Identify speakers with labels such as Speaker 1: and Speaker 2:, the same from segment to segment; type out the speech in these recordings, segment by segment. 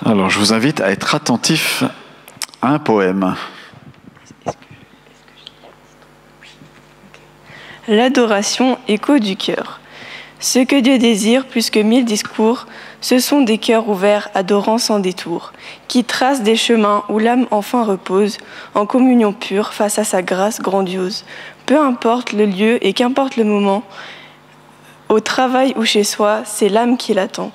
Speaker 1: Alors, je vous invite à être attentif à un poème.
Speaker 2: L'adoration, écho du cœur. Ce que Dieu désire plus que 1000 discours, ce sont des cœurs ouverts, adorant sans détour, qui tracent des chemins où l'âme enfin repose, en communion pure face à sa grâce grandiose. Peu importe le lieu et qu'importe le moment, au travail ou chez soi, c'est l'âme qui l'attend.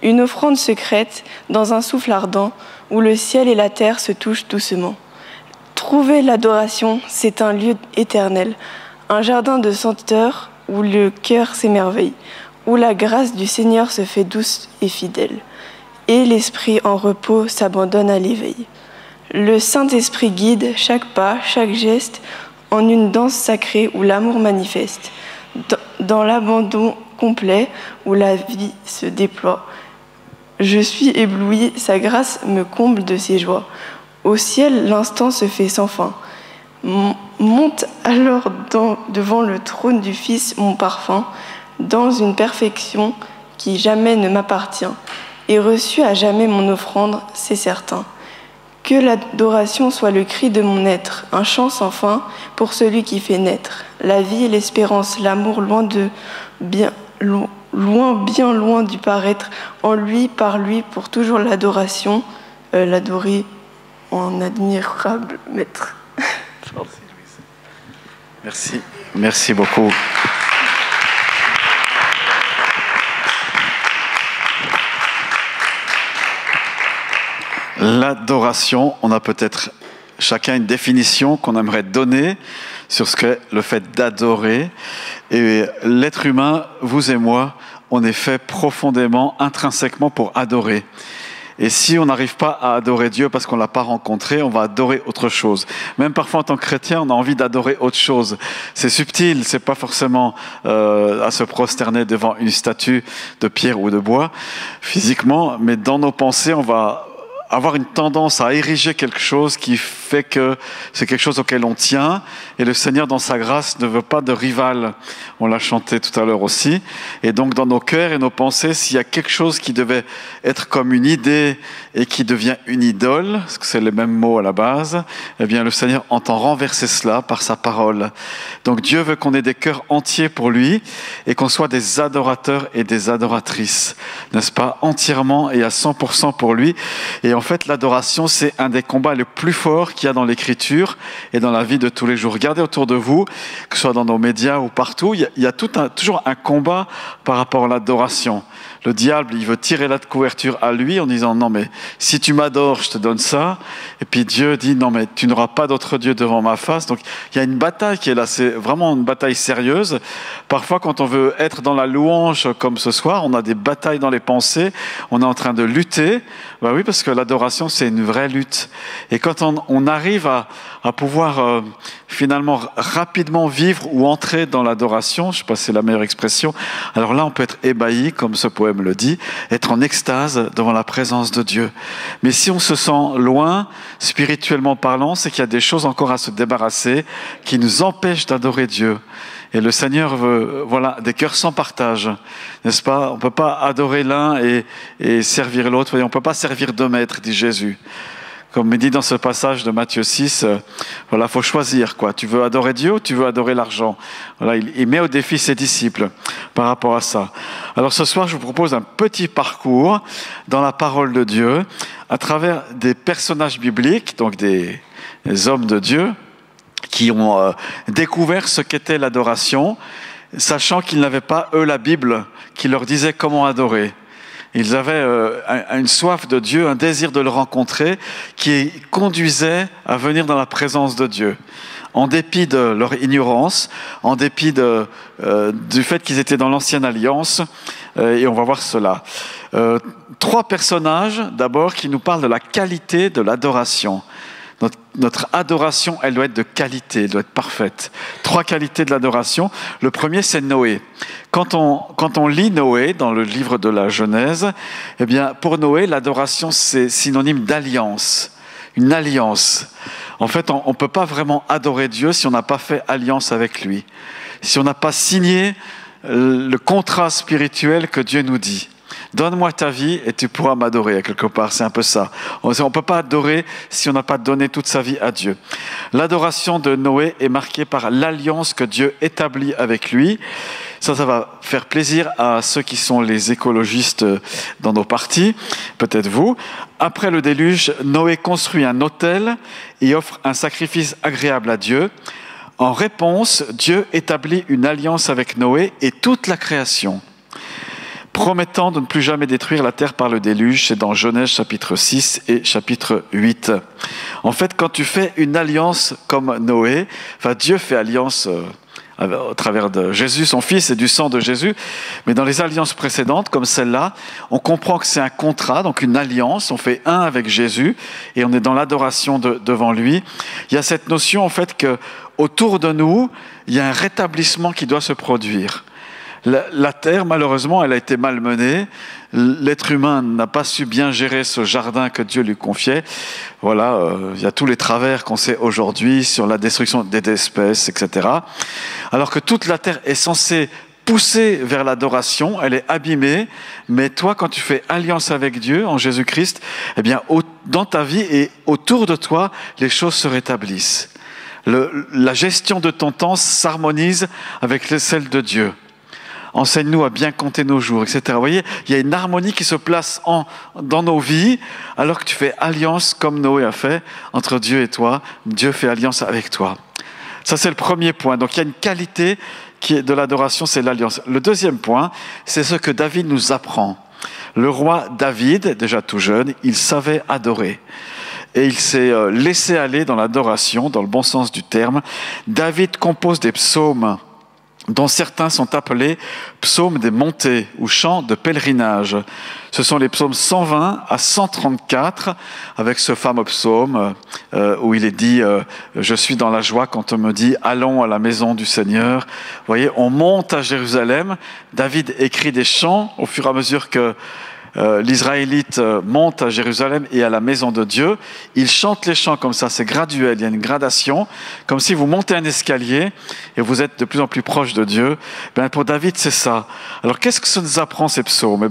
Speaker 2: Une offrande secrète, dans un souffle ardent, où le ciel et la terre se touchent doucement. Trouver l'adoration, c'est un lieu éternel, un jardin de senteurs où le cœur s'émerveille, où la grâce du Seigneur se fait douce et fidèle, et l'esprit en repos s'abandonne à l'éveil. Le Saint-Esprit guide chaque pas, chaque geste, en une danse sacrée où l'amour manifeste, dans l'abandon complet où la vie se déploie. Je suis ébloui, sa grâce me comble de ses joies. Au ciel, l'instant se fait sans fin. Monte alors devant le trône du Fils mon parfum, dans une perfection qui jamais ne m'appartient, et reçu à jamais mon offrande, c'est certain. Que l'adoration soit le cri de mon être, un chant sans fin pour celui qui fait naître la vie, l'espérance, l'amour, bien loin du paraître, en lui, par lui, pour toujours l'adoration, l'adorer en admirable maître.
Speaker 1: Merci beaucoup. L'adoration, on a peut-être chacun une définition qu'on aimerait donner sur ce qu'est le fait d'adorer. Et l'être humain, vous et moi, on est fait profondément, intrinsèquement pour adorer. Et si on n'arrive pas à adorer Dieu parce qu'on ne l'a pas rencontré, on va adorer autre chose. Même parfois en tant que chrétien, on a envie d'adorer autre chose. C'est subtil, c'est pas forcément à se prosterner devant une statue de pierre ou de bois, physiquement, mais dans nos pensées, on va avoir une tendance à ériger quelque chose qui fait que c'est quelque chose auquel on tient, et le Seigneur dans sa grâce ne veut pas de rival. On l'a chanté tout à l'heure aussi. Et donc dans nos cœurs et nos pensées, s'il y a quelque chose qui devait être comme une idée et qui devient une idole, parce que c'est le même mot à la base, eh bien le Seigneur entend renverser cela par sa parole. Donc Dieu veut qu'on ait des cœurs entiers pour lui et qu'on soit des adorateurs et des adoratrices, n'est-ce pas, entièrement et à 100% pour lui. Et en fait, l'adoration, c'est un des combats les plus forts qu'il y a dans l'Écriture et dans la vie de tous les jours. Regardez autour de vous, que ce soit dans nos médias ou partout, il y a toujours un combat par rapport à l'adoration. Le diable, il veut tirer la couverture à lui en disant « Non, mais si tu m'adores, je te donne ça. » Et puis Dieu dit « Non, mais tu n'auras pas d'autre Dieu devant ma face. » Donc, il y a une bataille qui est là. C'est vraiment une bataille sérieuse. Parfois, quand on veut être dans la louange comme ce soir, on a des batailles dans les pensées. On est en train de lutter. Ben oui, parce que l'adoration, c'est une vraie lutte. Et quand on arrive à pouvoir finalement rapidement vivre ou entrer dans l'adoration, je ne sais pas si c'est la meilleure expression, alors là, on peut être ébahi, comme ce poème le dit, être en extase devant la présence de Dieu. Mais si on se sent loin, spirituellement parlant, c'est qu'il y a des choses encore à se débarrasser qui nous empêchent d'adorer Dieu. Et le Seigneur veut, voilà, des cœurs sans partage, n'est-ce pas? On ne peut pas adorer l'un et servir l'autre. On ne peut pas servir deux maîtres, dit Jésus. Comme il dit dans ce passage de Matthieu 6, voilà, faut choisir, quoi. Tu veux adorer Dieu ou tu veux adorer l'argent? Voilà, il met au défi ses disciples par rapport à ça. Alors ce soir, je vous propose un petit parcours dans la parole de Dieu à travers des personnages bibliques, donc des hommes de Dieu, qui ont découvert ce qu'était l'adoration, sachant qu'ils n'avaient pas, eux, la Bible qui leur disait comment adorer. Ils avaient une soif de Dieu, un désir de le rencontrer, qui conduisait à venir dans la présence de Dieu. En dépit de leur ignorance, en dépit du fait qu'ils étaient dans l'ancienne alliance, et on va voir cela. 3 personnages, d'abord, qui nous parlent de la qualité de l'adoration. Notre adoration, elle doit être de qualité, elle doit être parfaite. 3 qualités de l'adoration. Le premier, c'est Noé. Quand on lit Noé dans le livre de la Genèse, eh bien, pour Noé, l'adoration, c'est synonyme d'alliance. Une alliance. En fait, on ne peut pas vraiment adorer Dieu si on n'a pas fait alliance avec lui. Si on n'a pas signé le contrat spirituel que Dieu nous dit. Donne-moi ta vie et tu pourras m'adorer, quelque part, c'est un peu ça. On ne peut pas adorer si on n'a pas donné toute sa vie à Dieu. L'adoration de Noé est marquée par l'alliance que Dieu établit avec lui. Ça va faire plaisir à ceux qui sont les écologistes dans nos partis, peut-être vous. Après le déluge, Noé construit un autel et offre un sacrifice agréable à Dieu. En réponse, Dieu établit une alliance avec Noé et toute la création, promettant de ne plus jamais détruire la terre par le déluge. C'est dans Genèse chapitre 6 et chapitre 8. En fait, quand tu fais une alliance comme Noé, Dieu fait alliance au travers de Jésus, son Fils, et du sang de Jésus. Mais dans les alliances précédentes, comme celle-là, on comprend que c'est un contrat, donc une alliance. On fait un avec Jésus et on est dans l'adoration devant lui. Il y a cette notion, en fait, que autour de nous, il y a un rétablissement qui doit se produire. La terre, malheureusement, elle a été malmenée. L'être humain n'a pas su bien gérer ce jardin que Dieu lui confiait. Voilà, il y a tous les travers qu'on sait aujourd'hui sur la destruction des espèces, etc. Alors que toute la terre est censée pousser vers l'adoration, elle est abîmée. Mais toi, quand tu fais alliance avec Dieu en Jésus-Christ, eh bien, dans ta vie et autour de toi, les choses se rétablissent. La gestion de ton temps s'harmonise avec celle de Dieu. Enseigne-nous à bien compter nos jours, etc. Vous voyez, il y a une harmonie qui se place dans nos vies, alors que tu fais alliance comme Noé a fait entre Dieu et toi. Dieu fait alliance avec toi. Ça, c'est le premier point. Donc, il y a une qualité qui est de l'adoration, c'est l'alliance. Le deuxième point, c'est ce que David nous apprend. Le roi David, déjà tout jeune, il savait adorer. Et il s'est laissé aller dans l'adoration, dans le bon sens du terme. David compose des psaumes dont certains sont appelés psaumes des montées ou chants de pèlerinage. Ce sont les psaumes 120 à 134, avec ce fameux psaume où il est dit « Je suis dans la joie quand on me dit « Allons à la maison du Seigneur ». Vous voyez, on monte à Jérusalem. David écrit des chants au fur et à mesure que l'Israélite monte à Jérusalem et à la maison de Dieu. Il chante les chants comme ça, c'est graduel, il y a une gradation, comme si vous montez un escalier et vous êtes de plus en plus proche de Dieu. Pour David, c'est ça. Alors, qu'est-ce que ça nous apprend, ces psaumes ?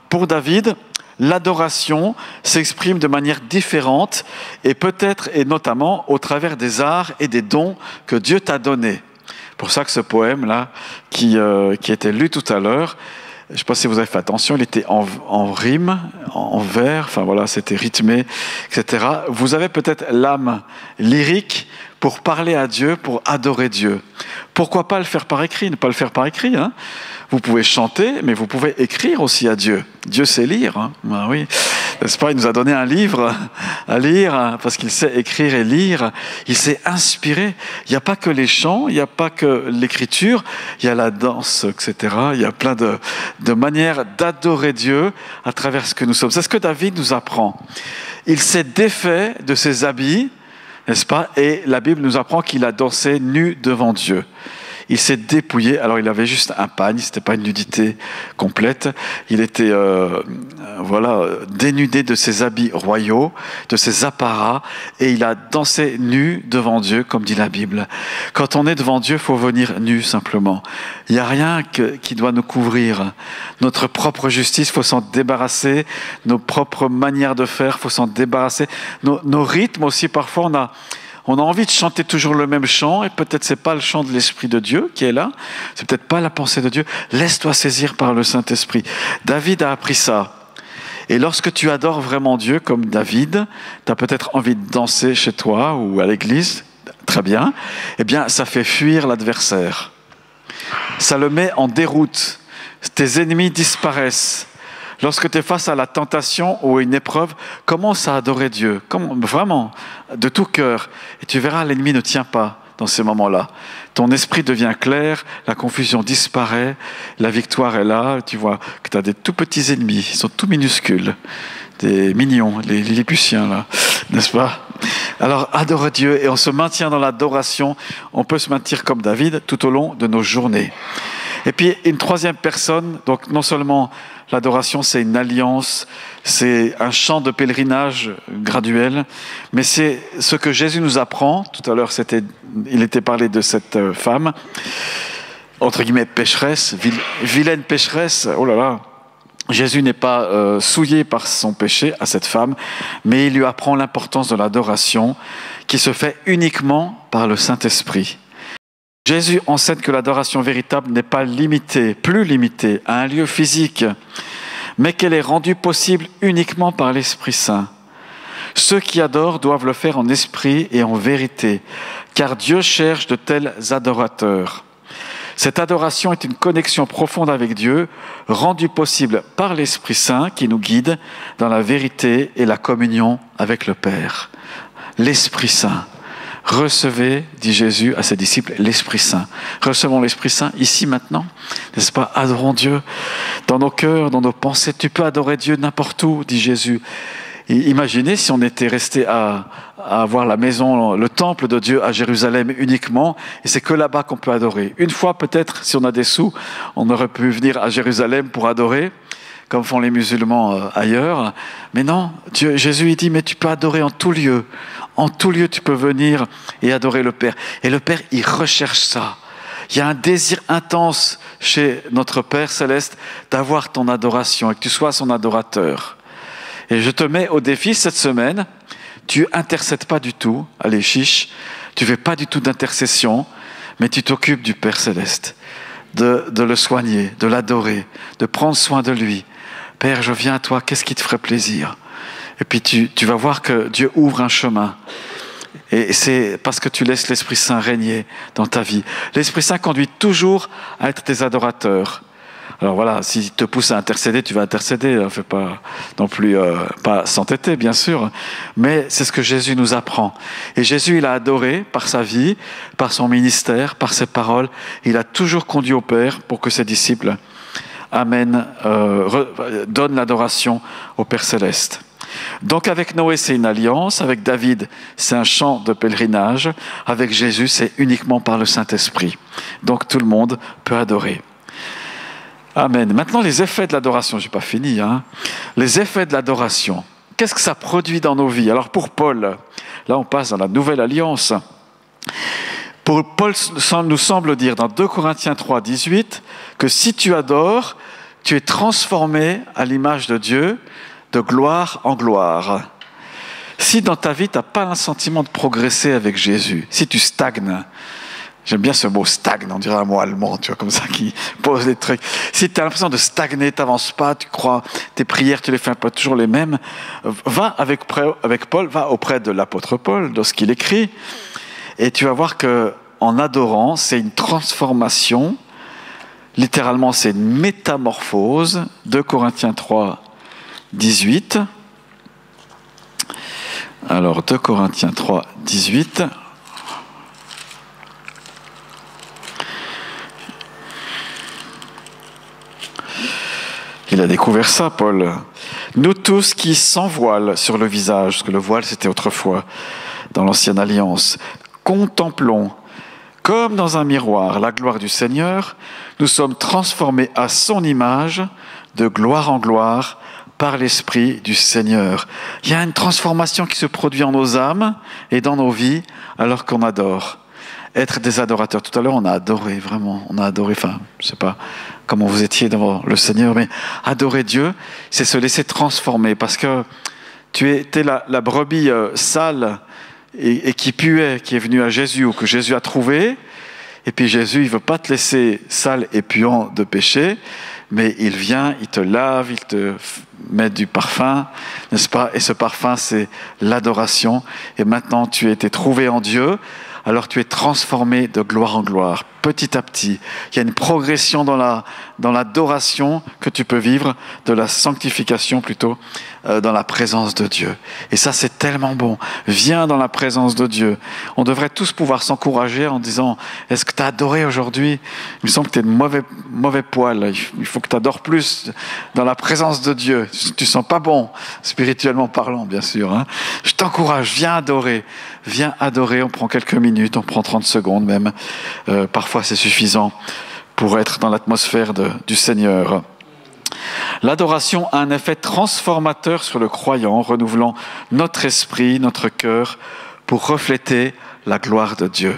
Speaker 1: Pour David, l'adoration s'exprime de manière différente et peut-être et notamment au travers des arts et des dons que Dieu t'a donnés. Pour ça que ce poème-là, qui était lu tout à l'heure, je ne sais pas si vous avez fait attention, il était en rime, en vers, enfin voilà, c'était rythmé, etc. Vous avez peut-être l'âme lyrique pour parler à Dieu, pour adorer Dieu. Pourquoi pas le faire par écrit ? Ne pas le faire par écrit, hein ? Vous pouvez chanter, mais vous pouvez écrire aussi à Dieu. Dieu sait lire, hein ? Ben oui. N'est-ce pas ? Il nous a donné un livre à lire, parce qu'il sait écrire et lire. Il sait inspirer. Il n'y a pas que les chants, il n'y a pas que l'écriture, il y a la danse, etc. Il y a plein de manières d'adorer Dieu à travers ce que nous sommes. C'est ce que David nous apprend. Il s'est défait de ses habits, n'est-ce pas ? Et la Bible nous apprend qu'il a dansé nu devant Dieu. Il s'est dépouillé. Alors, il avait juste un pagne, c'était pas une nudité complète. Il était, dénudé de ses habits royaux, de ses apparats, et il a dansé nu devant Dieu, comme dit la Bible. Quand on est devant Dieu, il faut venir nu, simplement. Il n'y a rien qui doit nous couvrir. Notre propre justice, il faut s'en débarrasser. Nos propres manières de faire, il faut s'en débarrasser. Nos rythmes aussi, parfois, on a envie de chanter toujours le même chant, et peut-être c'est pas le chant de l'Esprit de Dieu qui est là, c'est peut-être pas la pensée de Dieu. Laisse-toi saisir par le Saint-Esprit. David a appris ça. Et lorsque tu adores vraiment Dieu comme David, tu as peut-être envie de danser chez toi ou à l'église, très bien, eh bien ça fait fuir l'adversaire. Ça le met en déroute. Tes ennemis disparaissent. Lorsque tu es face à la tentation ou à une épreuve, commence à adorer Dieu, vraiment, de tout cœur. Et tu verras, l'ennemi ne tient pas dans ces moments-là. Ton esprit devient clair, la confusion disparaît, la victoire est là. Tu vois que tu as des tout petits ennemis, ils sont tout minuscules, des mignons, les Lilliputiens, là, n'est-ce pas ? Alors, adore Dieu et on se maintient dans l'adoration. On peut se maintenir comme David tout au long de nos journées. Et puis, une troisième personne, donc non seulement l'adoration, c'est une alliance, c'est un chant de pèlerinage graduel, mais c'est ce que Jésus nous apprend. Tout à l'heure, il était parlé de cette femme, entre guillemets pécheresse, vilaine pécheresse, oh là là, Jésus n'est pas souillé par son péché à cette femme, mais il lui apprend l'importance de l'adoration qui se fait uniquement par le Saint-Esprit. Jésus enseigne que l'adoration véritable n'est pas limitée, plus limitée à un lieu physique, mais qu'elle est rendue possible uniquement par l'Esprit Saint. Ceux qui adorent doivent le faire en esprit et en vérité, car Dieu cherche de tels adorateurs. Cette adoration est une connexion profonde avec Dieu, rendue possible par l'Esprit Saint qui nous guide dans la vérité et la communion avec le Père. L'Esprit Saint. Recevez, dit Jésus à ses disciples, l'Esprit Saint. Recevons l'Esprit Saint ici, maintenant, n'est-ce pas? Adorons Dieu dans nos cœurs, dans nos pensées. Tu peux adorer Dieu n'importe où, dit Jésus. Et imaginez si on était resté à avoir la maison, le temple de Dieu à Jérusalem uniquement, et c'est que là-bas qu'on peut adorer. Une fois peut-être, si on a des sous, on aurait pu venir à Jérusalem pour adorer, comme font les musulmans ailleurs. Mais non, Jésus il dit, mais tu peux adorer en tout lieu. En tout lieu, tu peux venir et adorer le Père. Et le Père, il recherche ça. Il y a un désir intense chez notre Père céleste d'avoir ton adoration et que tu sois son adorateur. Et je te mets au défi cette semaine, tu intercèdes pas du tout, allez chiche, tu fais pas du tout d'intercession, mais tu t'occupes du Père Céleste, de le soigner, de l'adorer, de prendre soin de lui. Père, je viens à toi, qu'est-ce qui te ferait plaisir? Et puis tu vas voir que Dieu ouvre un chemin. Et c'est parce que tu laisses l'Esprit Saint régner dans ta vie. L'Esprit Saint conduit toujours à être tes adorateurs. Alors voilà, s'il te pousse à intercéder, tu vas intercéder. Ne fais pas non plus pas s'entêter, bien sûr. Mais c'est ce que Jésus nous apprend. Et Jésus, il a adoré par sa vie, par son ministère, par ses paroles. Il a toujours conduit au Père pour que ses disciples donnent l'adoration au Père Céleste. Donc avec Noé, c'est une alliance. Avec David, c'est un chant de pèlerinage. Avec Jésus, c'est uniquement par le Saint-Esprit. Donc tout le monde peut adorer. Amen. Maintenant, les effets de l'adoration, je n'ai pas fini. Les effets de l'adoration, qu'est-ce que ça produit dans nos vies? Alors pour Paul, là on passe dans la Nouvelle Alliance. Pour Paul nous semble dire dans 2 Corinthiens 3, 18, que si tu adores, tu es transformé à l'image de Dieu, de gloire en gloire. Si dans ta vie, tu n'as pas un sentiment de progresser avec Jésus, si tu stagnes, j'aime bien ce mot stagne, on dirait un mot allemand, tu vois, comme ça, qui pose des trucs. Si tu as l'impression de stagner, tu n'avances pas, tu crois, tes prières, tu les fais un peu toujours les mêmes, va avec Paul, va auprès de l'apôtre Paul, de ce qu'il écrit, et tu vas voir qu'en adorant, c'est une transformation, littéralement c'est une métamorphose, 2 Corinthiens 3, 18. Alors, 2 Corinthiens 3, 18. Il a découvert ça, Paul. Nous tous qui sans voile sur le visage, parce que le voile c'était autrefois dans l'ancienne alliance, contemplons comme dans un miroir la gloire du Seigneur, nous sommes transformés à son image de gloire en gloire par l'Esprit du Seigneur. Il y a une transformation qui se produit en nos âmes et dans nos vies alors qu'on adore. Être des adorateurs. Tout à l'heure, on a adoré, vraiment. On a adoré, enfin, je ne sais pas comment vous étiez devant le Seigneur, mais adorer Dieu, c'est se laisser transformer. Parce que tu étais la brebis sale et qui puait, qui est venue à Jésus ou que Jésus a trouvé. Et puis Jésus, il ne veut pas te laisser sale et puant de péché, mais il vient, il te lave, il te met du parfum, n'est-ce pas? Et ce parfum, c'est l'adoration. Et maintenant, tu as été trouvé en Dieu. Alors tu es transformé de gloire en gloire, petit à petit. Il y a une progression dans l'adoration que tu peux vivre, de la sanctification plutôt, dans la présence de Dieu. Et ça, c'est tellement bon. Viens dans la présence de Dieu. On devrait tous pouvoir s'encourager en disant, est-ce que tu as adoré aujourd'hui? Il me semble que tu es de mauvais poil. Il faut que tu adores plus dans la présence de Dieu. Tu ne sens pas bon, spirituellement parlant, bien sûr. Je t'encourage, viens adorer. Viens adorer, on prend quelques minutes, on prend 30 secondes même. Parfois, c'est suffisant pour être dans l'atmosphère du Seigneur. L'adoration a un effet transformateur sur le croyant, renouvelant notre esprit, notre cœur, pour refléter la gloire de Dieu.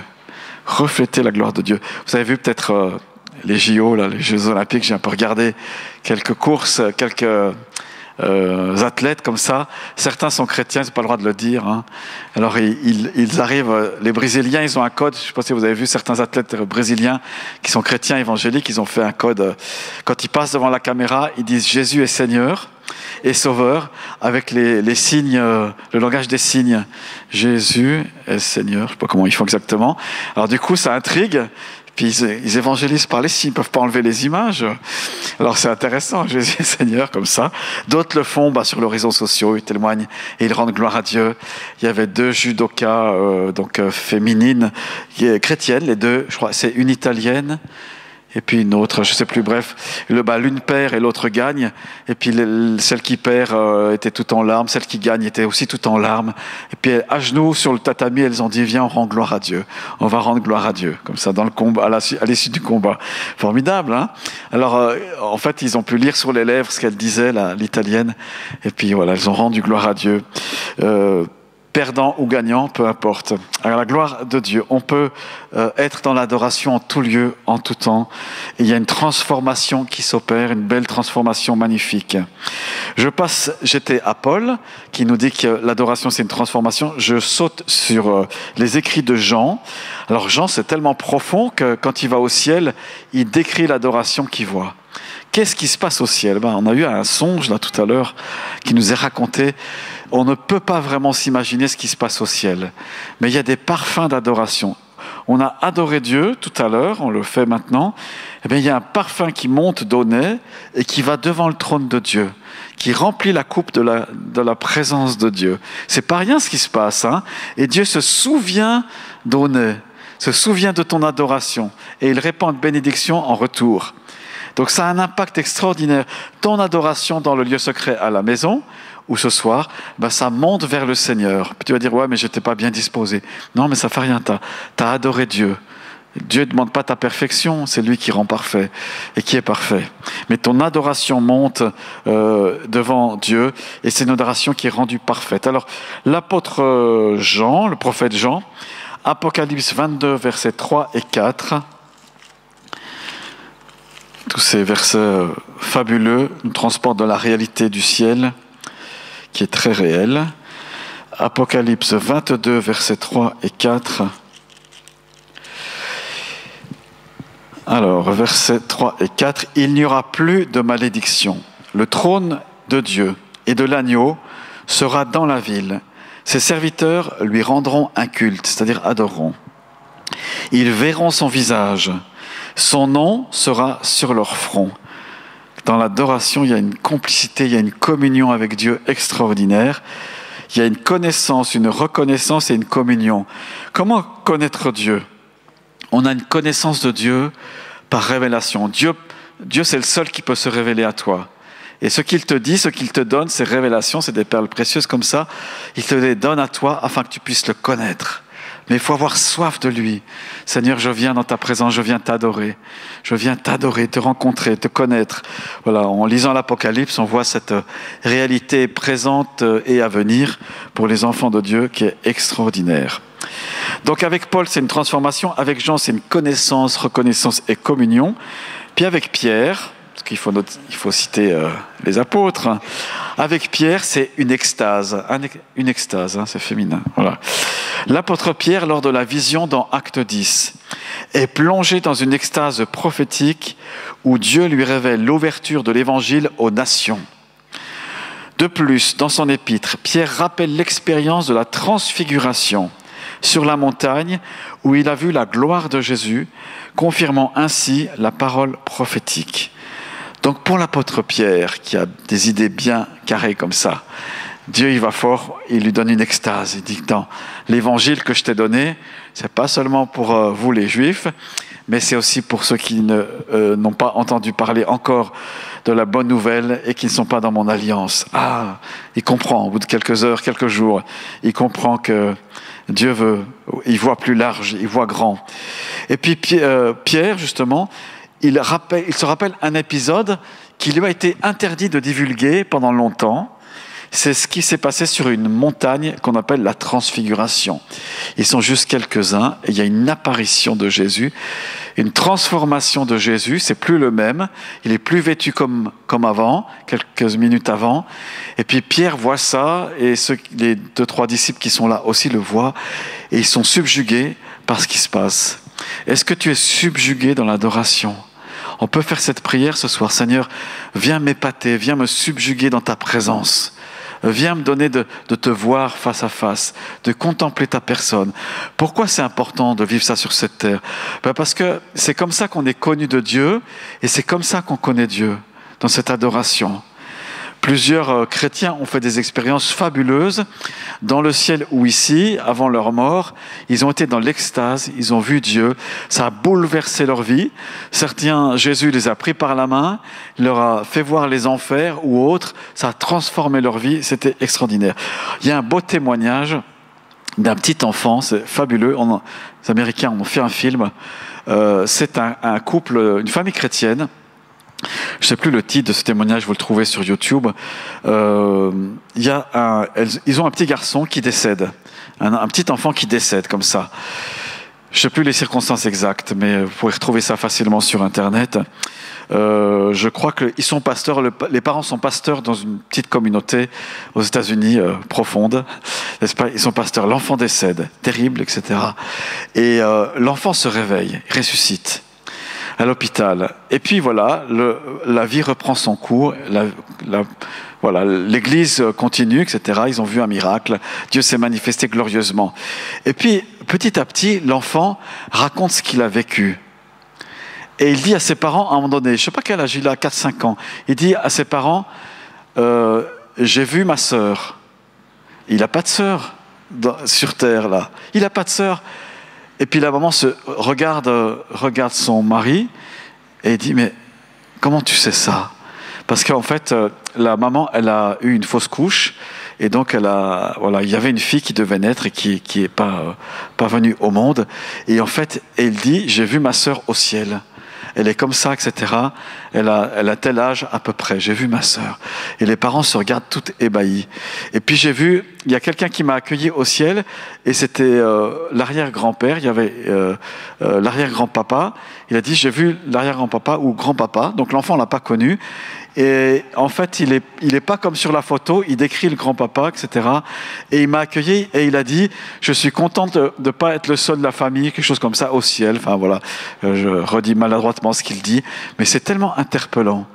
Speaker 1: Refléter la gloire de Dieu. Vous avez vu peut-être les JO, là, les Jeux Olympiques, j'ai un peu regardé quelques courses, quelques athlètes comme ça. Certains sont chrétiens, c'est pas le droit de le dire. Hein. Alors ils arrivent, les Brésiliens, ils ont un code. Je sais pas si vous avez vu certains athlètes brésiliens qui sont chrétiens évangéliques, ils ont fait un code. Quand ils passent devant la caméra, ils disent Jésus est Seigneur et Sauveur avec les signes, le langage des signes. Jésus est Seigneur. Je sais pas comment ils font exactement. Alors du coup, ça intrigue. Puis ils évangélisent par les signes, ils ne peuvent pas enlever les images. Alors c'est intéressant, Jésus est Seigneur, comme ça. D'autres le font sur les réseaux sociaux, ils témoignent et ils rendent gloire à Dieu. Il y avait 2 judokas féminines, chrétiennes, les 2, je crois, c'est une italienne et puis une autre, je ne sais plus, bref. L'une perd et l'autre gagne. Et puis celle qui perd était tout en larmes, celle qui gagne était aussi tout en larmes. Et puis à genoux sur le tatami, elles ont dit, viens, on rend gloire à Dieu. On va rendre gloire à Dieu, comme ça, dans le combat, à l'issue du combat. Formidable, hein? Alors, en fait, ils ont pu lire sur les lèvres ce qu'elle disait, l'italienne. Et puis voilà, elles ont rendu gloire à Dieu. Perdant ou gagnant, peu importe. Alors la gloire de Dieu, on peut être dans l'adoration en tout lieu, en tout temps. Et il y a une transformation qui s'opère, une belle transformation magnifique. J'étais à Paul, qui nous dit que l'adoration c'est une transformation. Je saute sur les écrits de Jean. Alors Jean, c'est tellement profond que quand il va au ciel, il décrit l'adoration qu'il voit. Qu'est-ce qui se passe au ciel? On a eu un songe là tout à l'heure qui nous est raconté. On ne peut pas vraiment s'imaginer ce qui se passe au ciel. Mais il y a des parfums d'adoration. On a adoré Dieu tout à l'heure, on le fait maintenant. Eh bien, il y a un parfum qui monte d'Aunay et qui va devant le trône de Dieu, qui remplit la coupe de la présence de Dieu. C'est pas rien ce qui se passe, hein? Et Dieu se souvient d'Aunay, se souvient de ton adoration et il répand une bénédiction en retour. Donc ça a un impact extraordinaire. Ton adoration dans le lieu secret à la maison, ou ce soir, ça monte vers le Seigneur. Puis tu vas dire, ouais, mais je n'étais pas bien disposé. Non, mais ça ne fait rien, tu as adoré Dieu. Dieu ne demande pas ta perfection, c'est lui qui rend parfait et qui est parfait. Mais ton adoration monte devant Dieu et c'est une adoration qui est rendue parfaite. Alors, l'apôtre Jean, le prophète Jean, Apocalypse 22, versets 3 et 4, tous ces versets fabuleux nous transportent dans la réalité du ciel, qui est très réelle. Apocalypse 22, versets 3 et 4. Alors, versets 3 et 4. « Il n'y aura plus de malédiction. Le trône de Dieu et de l'agneau sera dans la ville. Ses serviteurs lui rendront un culte, c'est-à-dire adoreront. Ils verront son visage. Son nom sera sur leur front. » Dans l'adoration, il y a une complicité, il y a une communion avec Dieu extraordinaire. Il y a une connaissance, une reconnaissance et une communion. Comment connaître Dieu? On a une connaissance de Dieu par révélation. Dieu, c'est le seul qui peut se révéler à toi. Et ce qu'il te dit, ce qu'il te donne, ces révélations, c'est des perles précieuses comme ça. Il te les donne à toi afin que tu puisses le connaître. Mais il faut avoir soif de lui. Seigneur, je viens dans ta présence, je viens t'adorer. Je viens t'adorer, te rencontrer, te connaître. Voilà, en lisant l'Apocalypse, on voit cette réalité présente et à venir pour les enfants de Dieu qui est extraordinaire. Donc avec Paul, c'est une transformation. Avec Jean, c'est une connaissance, reconnaissance et communion. Puis avec Pierre, parce qu'il faut citer les apôtres. Avec Pierre, c'est une extase. Une extase, c'est féminin. Voilà. L'apôtre Pierre, lors de la vision dans Acte 10, est plongé dans une extase prophétique où Dieu lui révèle l'ouverture de l'évangile aux nations. De plus, dans son épître, Pierre rappelle l'expérience de la transfiguration sur la montagne où il a vu la gloire de Jésus, confirmant ainsi la parole prophétique. Donc pour l'apôtre Pierre, qui a des idées bien carrées comme ça, Dieu, il va fort, il lui donne une extase. Il dit, dans l'évangile que je t'ai donné, c'est pas seulement pour vous les Juifs, mais c'est aussi pour ceux qui n'ont pas entendu parler encore de la bonne nouvelle et qui ne sont pas dans mon alliance. Ah, il comprend, au bout de quelques heures, quelques jours, il comprend que Dieu il voit plus large, il voit grand. Et puis Pierre, justement, il se rappelle un épisode qui lui a été interdit de divulguer pendant longtemps. c'est ce qui s'est passé sur une montagne qu'on appelle la transfiguration. Ils sont juste quelques-uns et il y a une apparition de Jésus, une transformation de Jésus, c'est plus le même, il est plus vêtu comme avant, quelques minutes avant, et puis Pierre voit ça, et les 2-3 disciples qui sont là aussi le voient, et ils sont subjugués par ce qui se passe. Est-ce que tu es subjugué dans l'adoration ? On peut faire cette prière ce soir. Seigneur, viens m'épater, viens me subjuguer dans ta présence. Viens me donner de te voir face à face, de contempler ta personne. Pourquoi c'est important de vivre ça sur cette terre ? Parce que c'est comme ça qu'on est connu de Dieu et c'est comme ça qu'on connaît Dieu, dans cette adoration. Plusieurs chrétiens ont fait des expériences fabuleuses dans le ciel ou ici, avant leur mort. Ils ont été dans l'extase, ils ont vu Dieu. Ça a bouleversé leur vie. Certains, Jésus les a pris par la main, il leur a fait voir les enfers ou autres. Ça a transformé leur vie. C'était extraordinaire. Il y a un beau témoignage d'un petit enfant, c'est fabuleux. Les Américains ont fait un film. C'est un couple, une famille chrétienne. Je ne sais plus le titre de ce témoignage, vous le trouvez sur YouTube. Ils ont un petit garçon qui décède, un petit enfant qui décède comme ça. Je ne sais plus les circonstances exactes, mais vous pouvez retrouver ça facilement sur Internet. Je crois qu'ils sont pasteurs, les parents sont pasteurs dans une petite communauté aux États-Unis profonde, n'est-ce pas ? Ils sont pasteurs, l'enfant décède, terrible, etc. Et l'enfant se réveille, ressuscite à l'hôpital. Et puis voilà, la vie reprend son cours, voilà, l'Église continue, etc. Ils ont vu un miracle, Dieu s'est manifesté glorieusement. Et puis, petit à petit, l'enfant raconte ce qu'il a vécu. Et il dit à ses parents, à un moment donné, je ne sais pas quel âge il a, 4-5 ans, il dit à ses parents, j'ai vu ma sœur. Il n'a pas de sœur sur terre, là. Il n'a pas de sœur. Et puis la maman regarde son mari et dit « Mais comment tu sais ça ?» Parce qu'en fait, la maman, elle a eu une fausse couche et donc il y avait une fille qui devait naître et qui n'est pas venue au monde. Et en fait, elle dit « J'ai vu ma sœur au ciel. Elle est comme ça, etc. Elle a tel âge à peu près. J'ai vu ma sœur. » Et les parents se regardent tout ébahis. Et puis il y a quelqu'un qui m'a accueilli au ciel, et c'était l'arrière-grand-père, il y avait l'arrière-grand-papa. Il a dit, j'ai vu l'arrière-grand-papa ou grand-papa, donc l'enfant ne l'a pas connu. Et en fait, il est pas comme sur la photo, il décrit le grand-papa, etc. Et il m'a accueilli et il a dit, je suis content de ne pas être le seul de la famille, quelque chose comme ça, au ciel. Enfin voilà, je redis maladroitement ce qu'il dit, mais c'est tellement interpellant.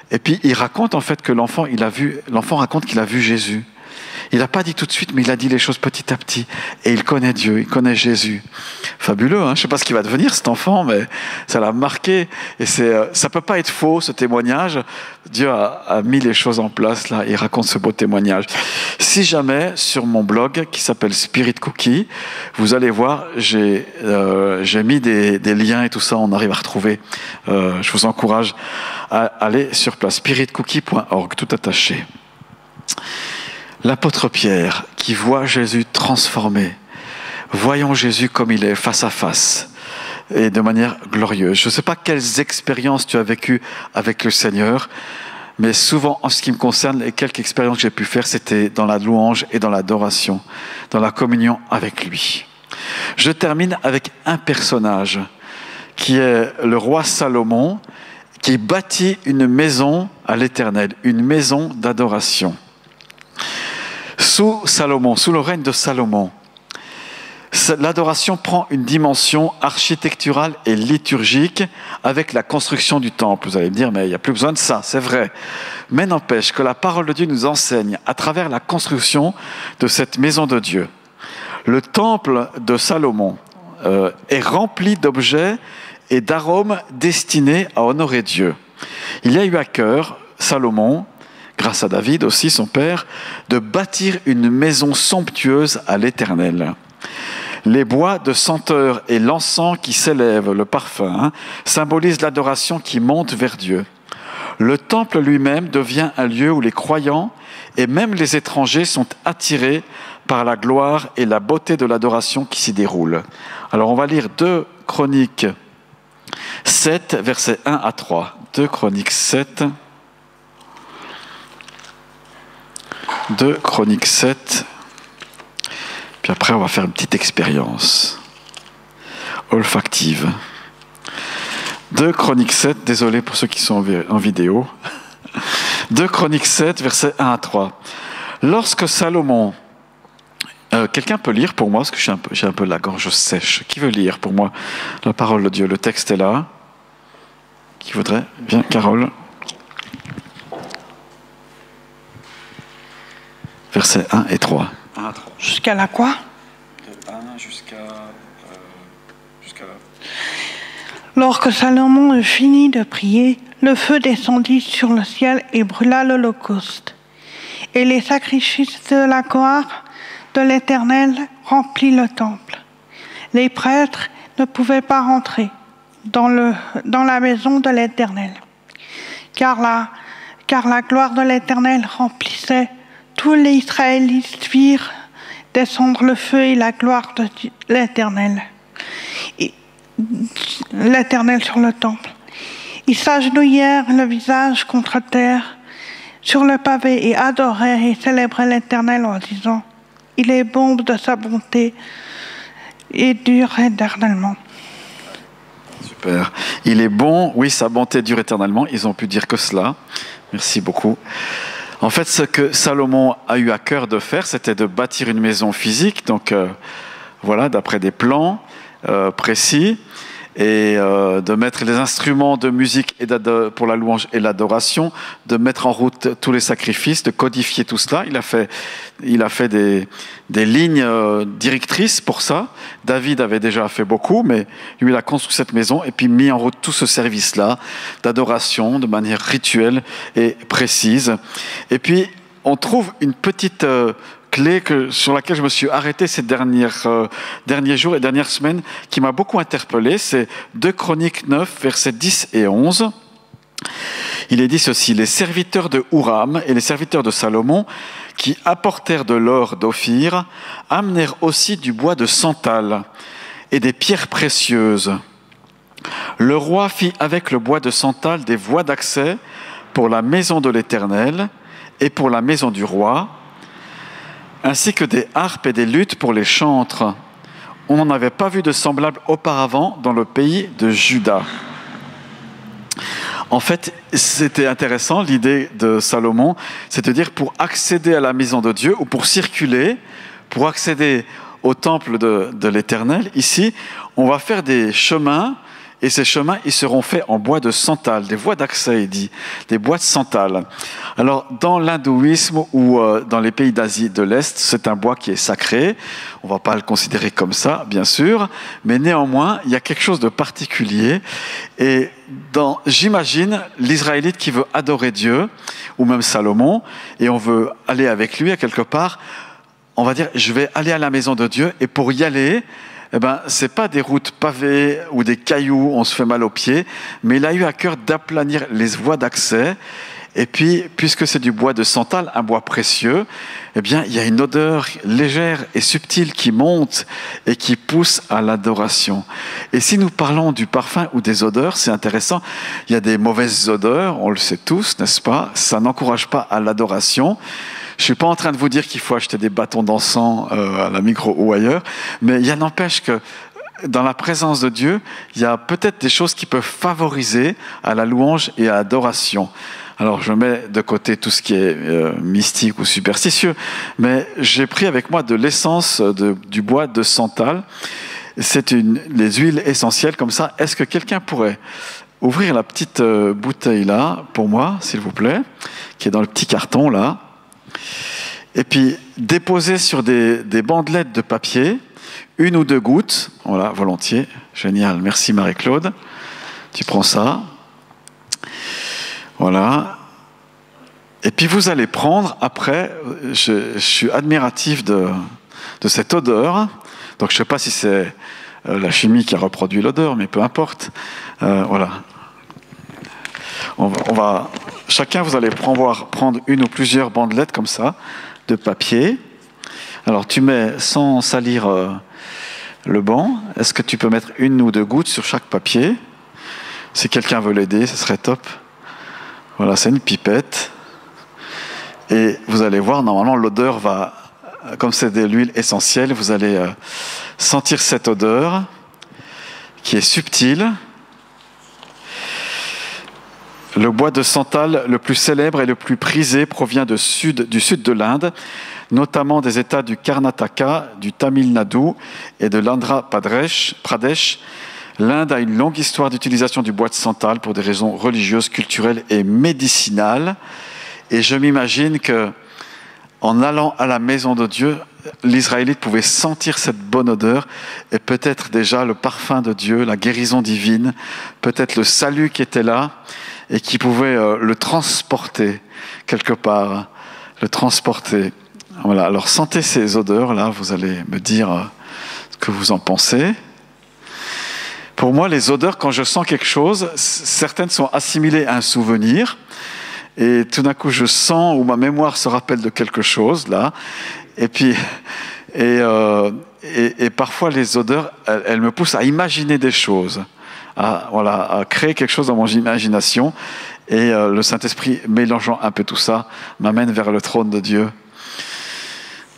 Speaker 1: Et puis il raconte en fait que l'enfant raconte qu'il a vu Jésus. Il n'a pas dit tout de suite, mais il a dit les choses petit à petit. Et il connaît Dieu, il connaît Jésus. Fabuleux, hein ? Je ne sais pas ce qu'il va devenir, cet enfant, mais ça l'a marqué. Et ça ne peut pas être faux, ce témoignage. Dieu a mis les choses en place, là, et il raconte ce beau témoignage. Si jamais, sur mon blog, qui s'appelle Spirit Cookie, vous allez voir, j'ai mis des liens et tout ça, on arrive à retrouver. Je vous encourage à aller sur place, spiritcookie.org, tout attaché. L'apôtre Pierre, qui voit Jésus transformé, voyons Jésus comme il est, face à face, et de manière glorieuse. Je ne sais pas quelles expériences tu as vécues avec le Seigneur, mais souvent, en ce qui me concerne, les quelques expériences que j'ai pu faire, c'était dans la louange et dans l'adoration, dans la communion avec lui. Je termine avec un personnage, qui est le roi Salomon, qui bâtit une maison à l'Éternel, une maison d'adoration. Sous le règne de Salomon, l'adoration prend une dimension architecturale et liturgique avec la construction du temple. Vous allez me dire, mais il n'y a plus besoin de ça, c'est vrai. Mais n'empêche que la parole de Dieu nous enseigne à travers la construction de cette maison de Dieu. Le temple de Salomon est rempli d'objets et d'arômes destinés à honorer Dieu. Il a eu à cœur, Salomon, grâce à David aussi, son père, de bâtir une maison somptueuse à l'Éternel. Les bois de senteur et l'encens qui s'élève, le parfum, symbolisent l'adoration qui monte vers Dieu. Le temple lui-même devient un lieu où les croyants et même les étrangers sont attirés par la gloire et la beauté de l'adoration qui s'y déroule. Alors on va lire 2 Chroniques 7, versets 1 à 3. 2 Chroniques 7. 2 Chroniques 7. Puis après, on va faire une petite expérience olfactive. 2 Chroniques 7, désolé pour ceux qui sont en vidéo. 2 Chroniques 7, versets 1 à 3. Lorsque Salomon... quelqu'un peut lire pour moi, parce que j'ai un peu la gorge sèche. Qui veut lire pour moi la parole de Dieu? Le texte est là. Qui voudrait? Bien, Carole. Versets 1 et 3. 1 à 3.
Speaker 3: Jusqu'à la quoi?
Speaker 1: De 1 jusqu'à là.
Speaker 3: Lorsque Salomon eut fini de prier, le feu descendit sur le ciel et brûla l'holocauste. Et les sacrifices de la gloire de l'Éternel remplit le temple. Les prêtres ne pouvaient pas rentrer dans la maison de l'Éternel, car la gloire de l'Éternel remplissait. Tous les Israélites virent descendre le feu et la gloire de l'Éternel sur le temple. Ils s'agenouillèrent le visage contre terre sur le pavé et adorèrent et célébraient l'Éternel en disant: il est bon de sa bonté et dure éternellement.
Speaker 1: Super. Il est bon, oui, sa bonté dure éternellement. Ils ont pu dire que cela. Merci beaucoup. En fait, ce que Salomon a eu à cœur de faire, c'était de bâtir une maison physique, donc voilà, d'après des plans précis, et de mettre les instruments de musique pour la louange et l'adoration, de mettre en route tous les sacrifices, de codifier tout cela. Il a fait des lignes directrices pour ça. David avait déjà fait beaucoup, mais lui, il a construit cette maison et puis mis en route tout ce service-là d'adoration de manière rituelle et précise. Et puis, on trouve une petite... clé sur laquelle je me suis arrêté ces derniers jours et dernières semaines, qui m'a beaucoup interpellé, c'est 2 Chroniques 9, versets 10 et 11. Il est dit ceci: les serviteurs de Huram et les serviteurs de Salomon, qui apportèrent de l'or d'Ophir, amenèrent aussi du bois de santal et des pierres précieuses. Le roi fit avec le bois de santal des voies d'accès pour la maison de l'Éternel et pour la maison du roi, ainsi que des harpes et des luttes pour les chantres. On n'en avait pas vu de semblable auparavant dans le pays de Juda. En fait, c'était intéressant, l'idée de Salomon, c'est de dire pour accéder à la maison de Dieu, ou pour circuler, pour accéder au temple de l'Éternel, ici, on va faire des chemins, et ces chemins, ils seront faits en bois de santal, des voies d'accès, il dit, des bois de santal. Alors, dans l'hindouisme ou dans les pays d'Asie de l'Est, c'est un bois qui est sacré. On ne va pas le considérer comme ça, bien sûr, mais néanmoins, il y a quelque chose de particulier. Et j'imagine l'Israélite qui veut adorer Dieu, ou même Salomon, et on veut aller avec lui à quelque part, on va dire, je vais aller à la maison de Dieu, et pour y aller, c'est pas des routes pavées ou des cailloux, on se fait mal aux pieds, mais il a eu à cœur d'aplanir les voies d'accès. Et puis, puisque c'est du bois de santal, un bois précieux, il y a une odeur légère et subtile qui monte et qui pousse à l'adoration. Et si nous parlons du parfum ou des odeurs, c'est intéressant. Il y a des mauvaises odeurs, on le sait tous, n'est-ce pas? Ça n'encourage pas à l'adoration. Je ne suis pas en train de vous dire qu'il faut acheter des bâtons d'encens à la Migros ou ailleurs, mais il n'empêche que dans la présence de Dieu, il y a peut-être des choses qui peuvent favoriser à la louange et à l'adoration. Alors je mets de côté tout ce qui est mystique ou superstitieux, mais j'ai pris avec moi de l'essence du bois de santal. C'est les huiles essentielles comme ça. Est-ce que quelqu'un pourrait ouvrir la petite bouteille là, pour moi, s'il vous plaît, qui est dans le petit carton là, et puis déposer sur des bandelettes de papier 1 ou 2 gouttes, voilà, volontiers, génial, merci Marie-Claude, tu prends ça, voilà, et puis vous allez prendre, après, je suis admiratif de cette odeur, donc je ne sais pas si c'est la chimie qui a reproduit l'odeur, mais peu importe, voilà. Chacun, vous allez prendre 1 ou plusieurs bandelettes comme ça, de papier. Alors tu mets, sans salir le banc, est-ce que tu peux mettre 1 ou 2 gouttes sur chaque papier? Si quelqu'un veut l'aider, ce serait top. Voilà, c'est une pipette. Et vous allez voir, normalement, l'odeur va, comme c'est de l'huile essentielle, vous allez sentir cette odeur qui est subtile. Le bois de santal le plus célèbre et le plus prisé provient du sud de l'Inde, notamment des États du Karnataka, du Tamil Nadu et de l'Andhra Pradesh. L'Inde a une longue histoire d'utilisation du bois de santal pour des raisons religieuses, culturelles et médicinales. Et je m'imagine que, en allant à la maison de Dieu, l'Israélite pouvait sentir cette bonne odeur et peut-être déjà le parfum de Dieu, la guérison divine, peut-être le salut qui était là et qui pouvait le transporter quelque part, le transporter. Voilà. Alors sentez ces odeurs-là, vous allez me dire ce que vous en pensez. Pour moi, les odeurs, quand je sens quelque chose, certaines sont assimilées à un souvenir. Et tout d'un coup, je sens, ou ma mémoire se rappelle de quelque chose, là. Et puis, et parfois, les odeurs, elles me poussent à imaginer des choses, à créer quelque chose dans mon imagination. Et le Saint-Esprit, mélangeant un peu tout ça, m'amène vers le trône de Dieu.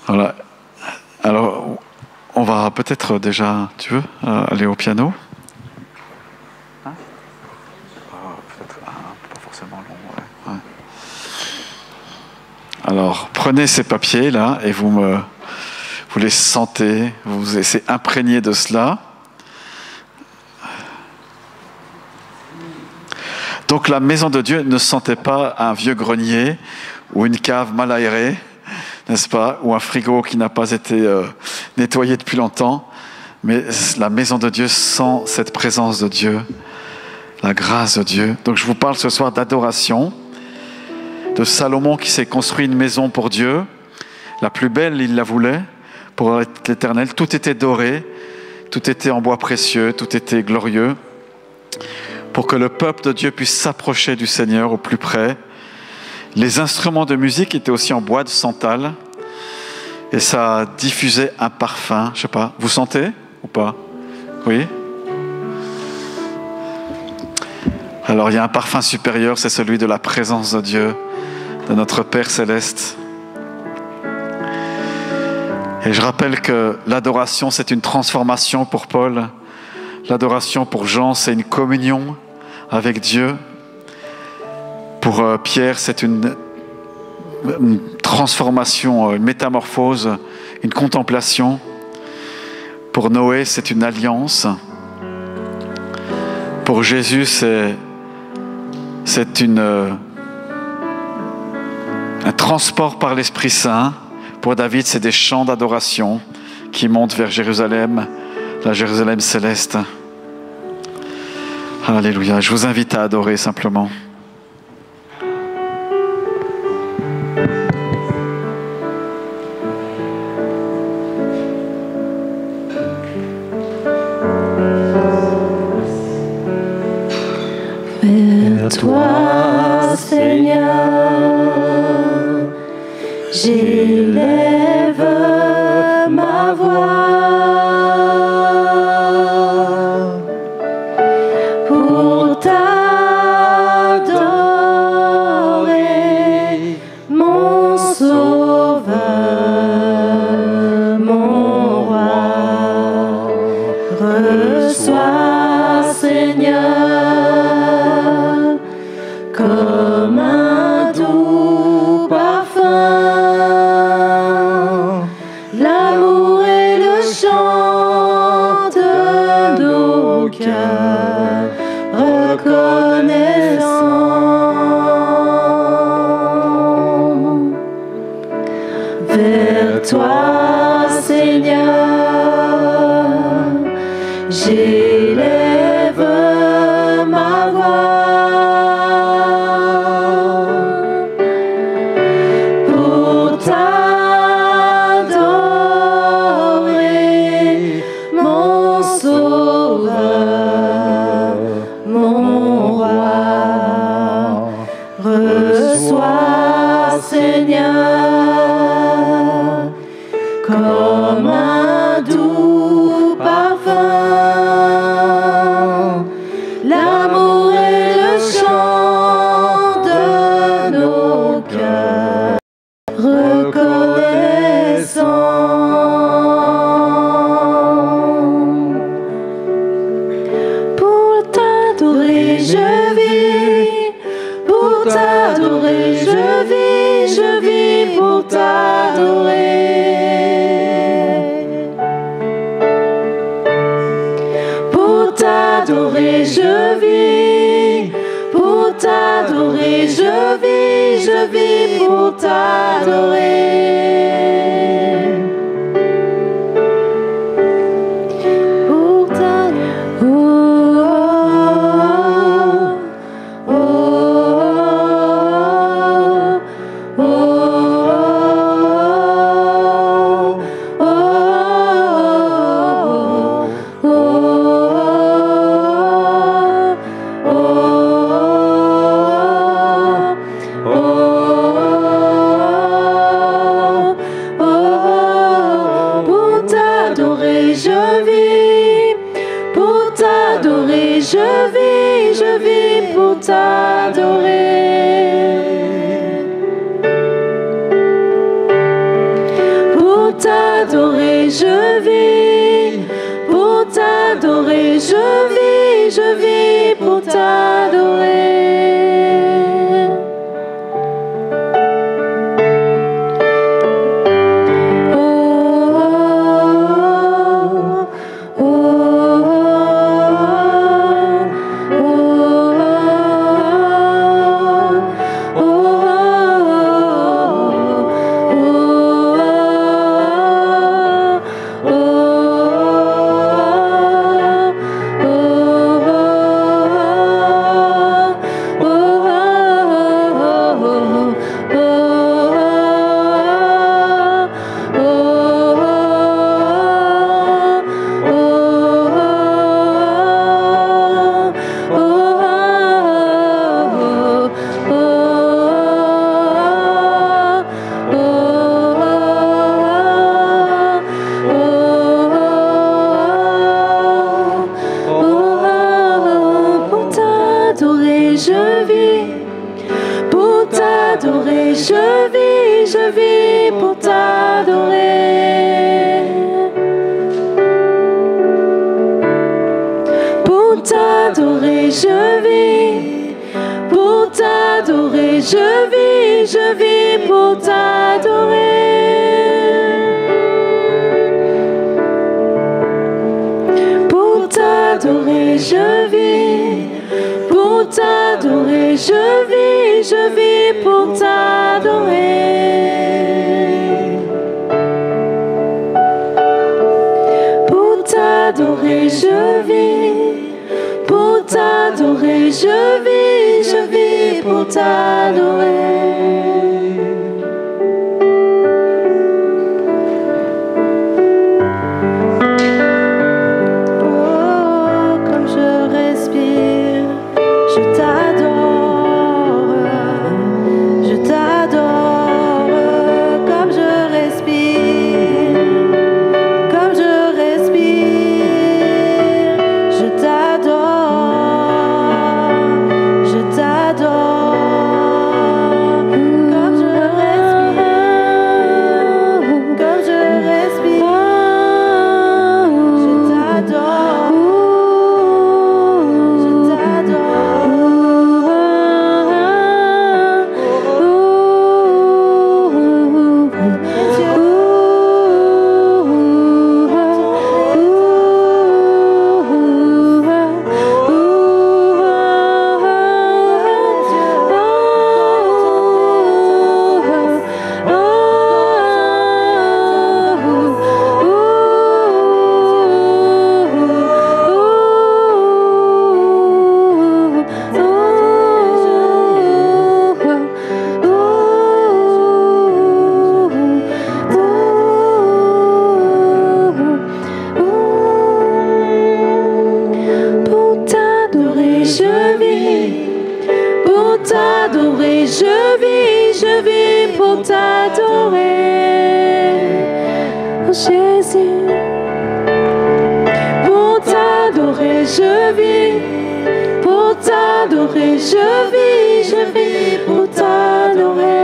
Speaker 1: Voilà. Alors, on va peut-être déjà, tu veux, aller au piano ? Alors, prenez ces papiers-là et vous les sentez, vous vous laissez imprégner de cela. Donc, la maison de Dieu ne sentait pas un vieux grenier ou une cave mal aérée, n'est-ce pas, ou un frigo qui n'a pas été nettoyé depuis longtemps, mais la maison de Dieu sent cette présence de Dieu, la grâce de Dieu. Donc, je vous parle ce soir d'adoration, de Salomon qui s'est construit une maison pour Dieu, la plus belle, il la voulait, pour l'Éternel. Tout était doré, tout était en bois précieux, tout était glorieux, pour que le peuple de Dieu puisse s'approcher du Seigneur au plus près. Les instruments de musique étaient aussi en bois de santal, et ça diffusait un parfum, je ne sais pas, vous sentez ou pas? Oui? Alors il y a un parfum supérieur, c'est celui de la présence de Dieu, de notre Père Céleste. Et je rappelle que l'adoration, c'est une transformation pour Paul. L'adoration pour Jean, c'est une communion avec Dieu. Pour Pierre, c'est une transformation, une métamorphose, une contemplation. Pour Noé, c'est une alliance. Pour Jésus, c'est un transport par l'Esprit Saint. Pour David, c'est des chants d'adoration qui montent vers Jérusalem, la Jérusalem céleste. Alléluia. Je vous invite à adorer simplement.
Speaker 4: Vers toi, Seigneur, j'élève ma voix pour t'adorer, mon Sauveur, mon Roi. Reçois, Seigneur, comme un doux parfum, l'amour et le chant de nos cœurs reconnaissants. Vers toi, Seigneur, j'élève ma voix pour t'adorer, mon Sauveur, mon Roi. Reçois, Seigneur, comme un doux parfum, l'amour et le chant de nos cœurs. je vis pour t'adorer. Pour t'adorer, je vis pour t'adorer. Je vis pour t'adorer. Pour t'adorer, je vis pour t'adorer. Je vis pour t'adorer. Je vis pour t'adorer, je vis pour t'adorer. Pour t'adorer, je vis pour t'adorer, je vis pour t'adorer. Pour t'adorer, je vis pour t'adorer, je vis pour t'adorer. Pour t'adorer, je vis pour t'adorer, je vis pour t'adorer. Je vis pour t'adorer, oh Jésus. Pour t'adorer, je vis pour t'adorer, je vis pour t'adorer.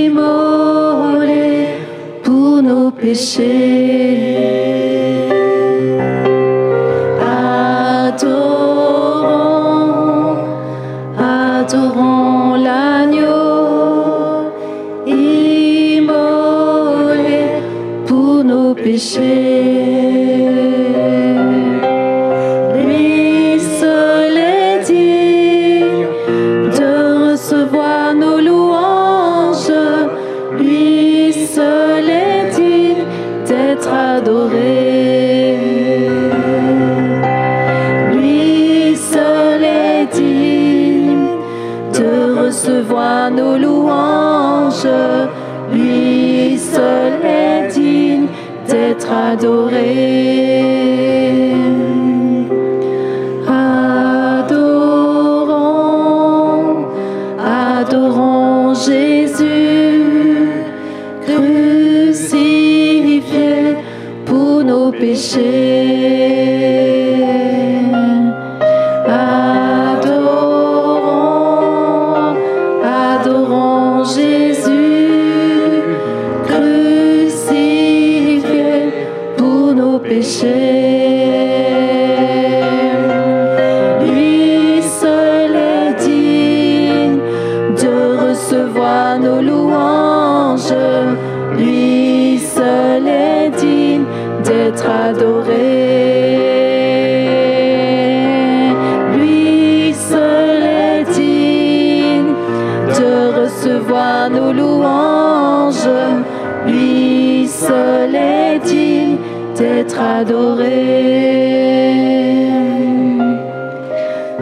Speaker 4: immolé pour nos péchés. Adorons l'agneau, immolé pour nos péchés. Lui seul est digne de recevoir nos louanges, lui seul est digne d'être adoré. Recevoir nos louanges, lui seul est digne d'être adoré. Adorons, adorons Jésus, crucifié pour nos péchés. Jésus, crucifié pour nos péchés. Lui seul est digne de recevoir nos louanges, lui seul est digne d'être adoré. Lui seul est digne de recevoir nos louanges, lui seul est digne d'être adoré.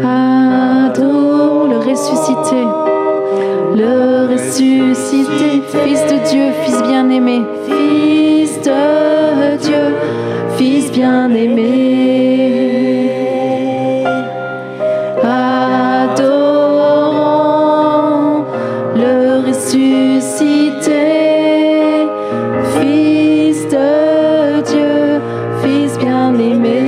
Speaker 4: Adorons le ressuscité, Fils de Dieu, Fils bien-aimé, Fils de Dieu, Fils bien-aimé. Adorons le ressuscité, Fils de Dieu, Fils bien-aimé.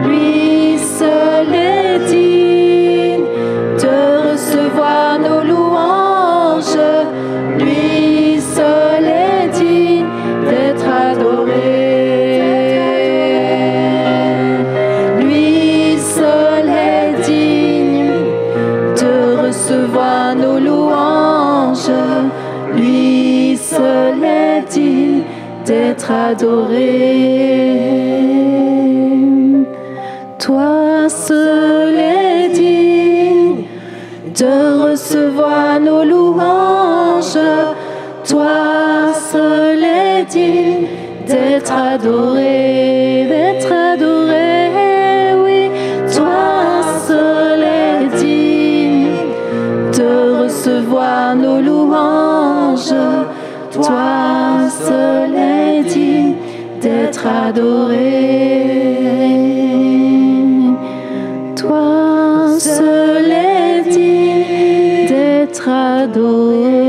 Speaker 4: Lui seul est digne de recevoir nos louanges, lui seul est digne d'être adoré. Lui seul est digne de recevoir nos louanges, lui seul est digne d'être adoré. Toi seul est digne de recevoir nos louanges, toi seul est digne d'être adoré, oui, toi seul est digne de recevoir nos louanges, toi seul est digne d'être adoré. Toi seul est digne d'être adoré.